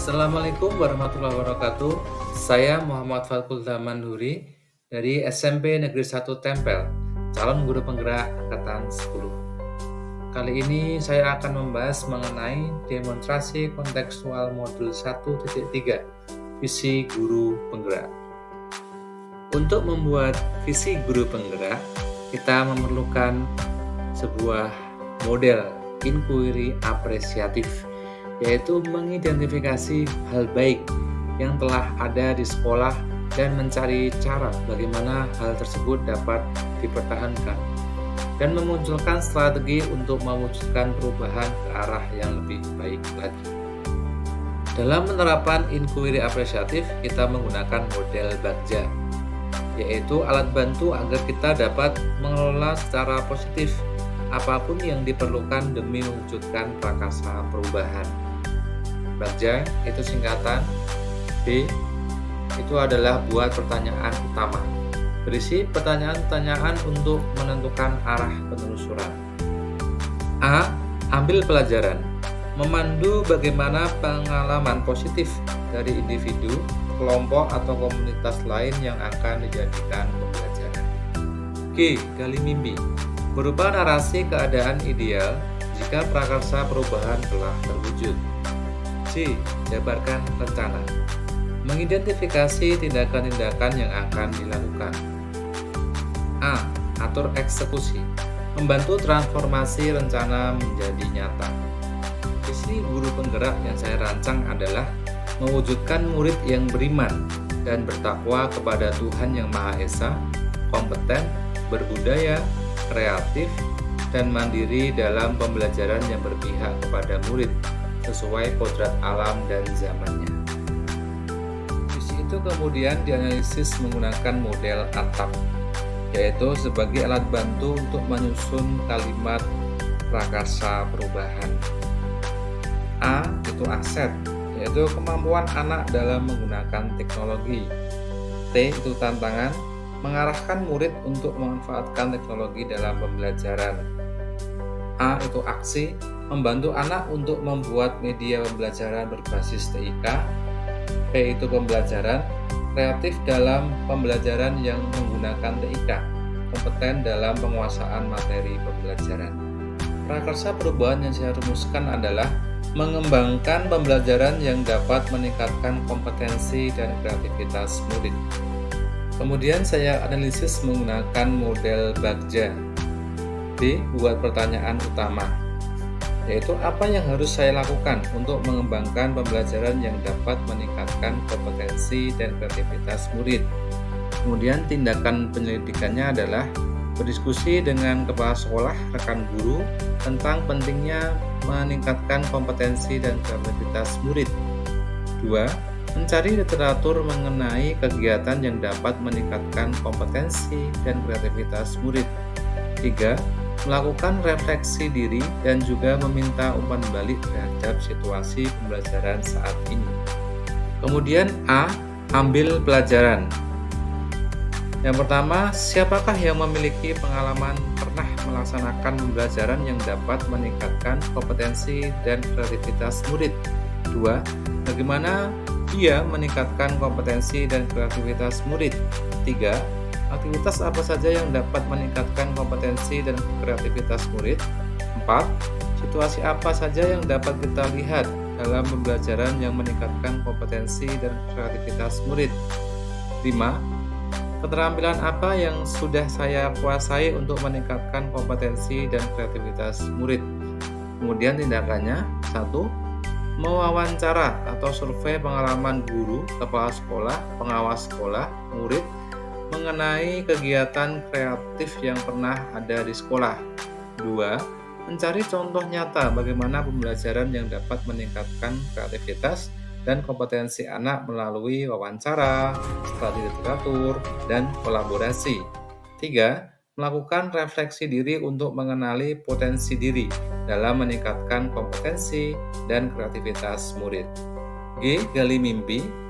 Assalamualaikum warahmatullahi wabarakatuh. Saya Muhammad Fakulta Manduri dari SMP Negeri 1 Tempel, calon guru penggerak angkatan 10. Kali ini saya akan membahas mengenai demonstrasi kontekstual modul 1.3, visi guru penggerak. Untuk membuat visi guru penggerak, kita memerlukan sebuah model inquiry apresiatif, yaitu mengidentifikasi hal baik yang telah ada di sekolah dan mencari cara bagaimana hal tersebut dapat dipertahankan dan memunculkan strategi untuk mewujudkan perubahan ke arah yang lebih baik lagi. Dalam penerapan inquiry apresiatif, kita menggunakan model Bagja, yaitu alat bantu agar kita dapat mengelola secara positif apapun yang diperlukan demi mewujudkan prakarsa perubahan. Bagja itu singkatan, B itu adalah buat pertanyaan utama, berisi pertanyaan-pertanyaan untuk menentukan arah penelusuran. A. Ambil pelajaran, memandu bagaimana pengalaman positif dari individu, kelompok atau komunitas lain yang akan dijadikan pembelajaran. G. Gali mimpi, berupa narasi keadaan ideal jika prakarsa perubahan telah terwujud. C. Jabarkan rencana, mengidentifikasi tindakan-tindakan yang akan dilakukan. A. Atur eksekusi, membantu transformasi rencana menjadi nyata. Visi guru penggerak yang saya rancang adalah mewujudkan murid yang beriman dan bertakwa kepada Tuhan Yang Maha Esa, kompeten, berbudaya, kreatif, dan mandiri dalam pembelajaran yang berpihak kepada murid sesuai kodrat alam dan zamannya. Visi itu kemudian dianalisis menggunakan model ATAP, yaitu sebagai alat bantu untuk menyusun kalimat prakarsa perubahan. A itu aset, yaitu kemampuan anak dalam menggunakan teknologi. T itu tantangan, mengarahkan murid untuk memanfaatkan teknologi dalam pembelajaran. A itu aksi, membantu anak untuk membuat media pembelajaran berbasis TIK. P itu pembelajaran, kreatif dalam pembelajaran yang menggunakan TIK, kompeten dalam penguasaan materi pembelajaran. Prakarsa perubahan yang saya rumuskan adalah mengembangkan pembelajaran yang dapat meningkatkan kompetensi dan kreativitas murid. Kemudian saya analisis menggunakan model Bagja. B. Buat pertanyaan utama, yaitu apa yang harus saya lakukan untuk mengembangkan pembelajaran yang dapat meningkatkan kompetensi dan kreativitas murid. Kemudian tindakan penyelidikannya adalah berdiskusi dengan kepala sekolah, rekan guru tentang pentingnya meningkatkan kompetensi dan kreativitas murid. 2. Mencari literatur mengenai kegiatan yang dapat meningkatkan kompetensi dan kreativitas murid. 3. Melakukan refleksi diri dan juga meminta umpan balik terhadap situasi pembelajaran saat ini. Kemudian A. Ambil pelajaran. Yang pertama, siapakah yang memiliki pengalaman pernah melaksanakan pembelajaran yang dapat meningkatkan kompetensi dan kreativitas murid? 2. Bagaimana dia meningkatkan kompetensi dan kreativitas murid? 3. Aktivitas apa saja yang dapat meningkatkan kompetensi dan kreativitas murid? 4. Situasi apa saja yang dapat kita lihat dalam pembelajaran yang meningkatkan kompetensi dan kreativitas murid? 5. Keterampilan apa yang sudah saya kuasai untuk meningkatkan kompetensi dan kreativitas murid? Kemudian tindakannya: 1. Mewawancara atau survei pengalaman guru, kepala sekolah, pengawas sekolah, murid mengenai kegiatan kreatif yang pernah ada di sekolah. 2. Mencari contoh nyata bagaimana pembelajaran yang dapat meningkatkan kreativitas dan kompetensi anak melalui wawancara, studi literatur, dan kolaborasi. 3. Melakukan refleksi diri untuk mengenali potensi diri dalam meningkatkan kompetensi dan kreativitas murid. G. Gali mimpi.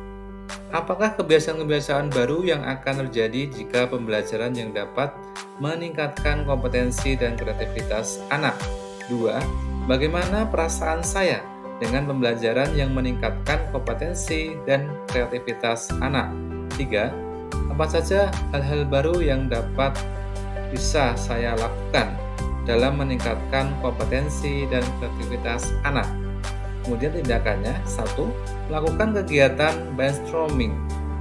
Apakah kebiasaan-kebiasaan baru yang akan terjadi jika pembelajaran yang dapat meningkatkan kompetensi dan kreativitas anak? 2. Bagaimana perasaan saya dengan pembelajaran yang meningkatkan kompetensi dan kreativitas anak. 3. Apa saja hal-hal baru yang bisa saya lakukan dalam meningkatkan kompetensi dan kreativitas anak. Kemudian tindakannya, 1. Melakukan kegiatan brainstorming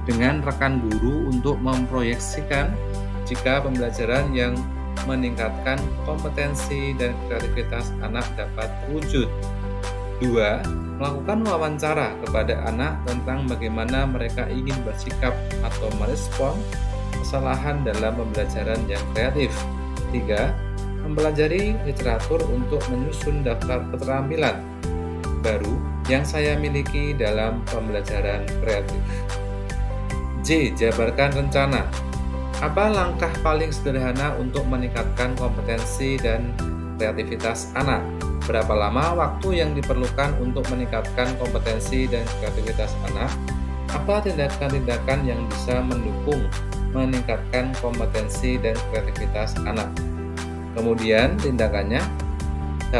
dengan rekan guru untuk memproyeksikan jika pembelajaran yang meningkatkan kompetensi dan kreativitas anak dapat terwujud. 2. Melakukan wawancara kepada anak tentang bagaimana mereka ingin bersikap atau merespon kesalahan dalam pembelajaran yang kreatif. 3. Mempelajari literatur untuk menyusun daftar keterampilan baru yang saya miliki dalam pembelajaran kreatif. J. Jabarkan rencana. Apa langkah paling sederhana untuk meningkatkan kompetensi dan kreativitas anak? Berapa lama waktu yang diperlukan untuk meningkatkan kompetensi dan kreativitas anak? Apa tindakan-tindakan yang bisa mendukung meningkatkan kompetensi dan kreativitas anak? Kemudian tindakannya, 1.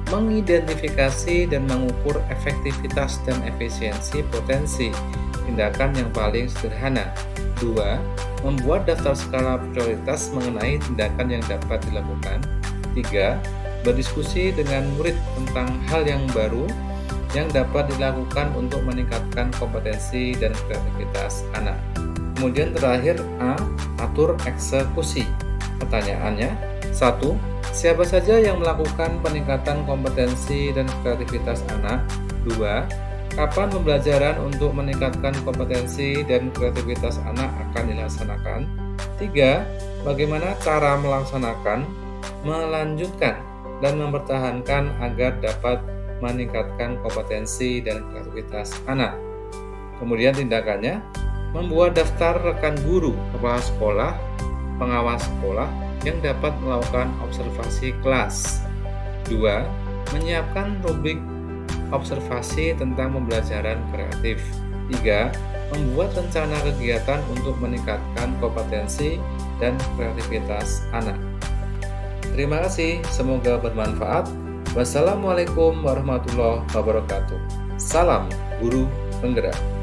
Mengidentifikasi dan mengukur efektivitas dan efisiensi potensi tindakan yang paling sederhana. 2. Membuat daftar skala prioritas mengenai tindakan yang dapat dilakukan. 3. Berdiskusi dengan murid tentang hal yang baru yang dapat dilakukan untuk meningkatkan kompetensi dan kreativitas anak. Kemudian terakhir A. Atur eksekusi. Pertanyaannya, 1. Siapa saja yang melakukan peningkatan kompetensi dan kreativitas anak? 2. Kapan pembelajaran untuk meningkatkan kompetensi dan kreativitas anak akan dilaksanakan? 3. Bagaimana cara melaksanakan, melanjutkan, dan mempertahankan agar dapat meningkatkan kompetensi dan kreativitas anak? Kemudian tindakannya, membuat daftar rekan guru, kepala sekolah, pengawas sekolah yang dapat melakukan observasi kelas. 2. Menyiapkan rubrik observasi tentang pembelajaran kreatif. 3. Membuat rencana kegiatan untuk meningkatkan kompetensi dan kreativitas anak. Terima kasih, semoga bermanfaat. Wassalamualaikum warahmatullahi wabarakatuh. Salam Guru Penggerak.